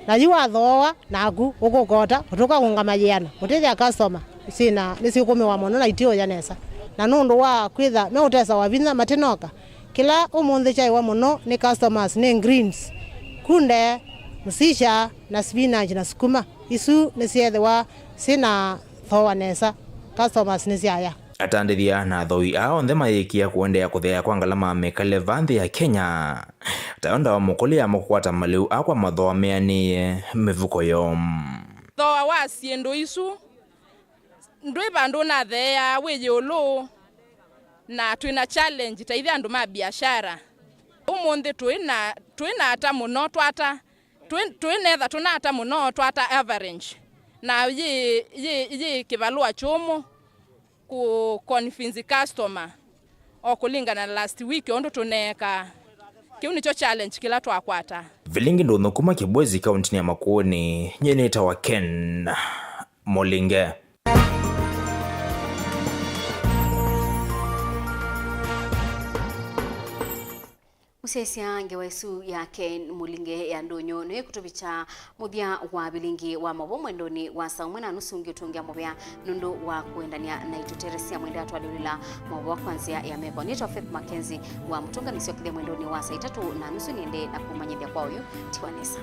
na yuwa thoa naku ukukota utuka kungamayana uteja customer sina nisikumi wa mono na itio ya nesa na nundu wa kwitha me utesa wa vinya matinoka kila umunthe chai wa mono ni customers ni greens kunde musisha na spinach na sukuma isu ni siethwa sina thoa nesa customers ni siaya atandithia na thoi ao nthe mayikia kuendea kuthea kwa ngalama mekale vanthi ya Kenya taonda wa mukuli ya mukwata maliu akwa mathoa meani mivuko yom thoa wa siendo isu ndui bandu na thea wiyulu na twina challenge taithia andu ma biashara umunthe twina ata muno twata twinetha tunata muno twata average na yi kivalua chumu ku convince customer okulingana last week ondo tuneka kiu nicho challenge kila twakwata Vilingi ndo nokuma kibwezi kaunti ya Makueni nyene tawa Ken Molinge. Musesia ngewesu yake Mulinge ya ndonyo nwe kutubicha muthia wa Vilingi wa Mauvoo mwendoni wa saumwe na nusu ngiutungia muvya nundu wa kuendania na ituteresia mwende atwalulila Mauvoo kwanzia ya meko nito Faith MAKENZI wa mtunga nisio kile mwendoni wa saa 3:30 niende na kumanyithia kwa uyu tiwanesa.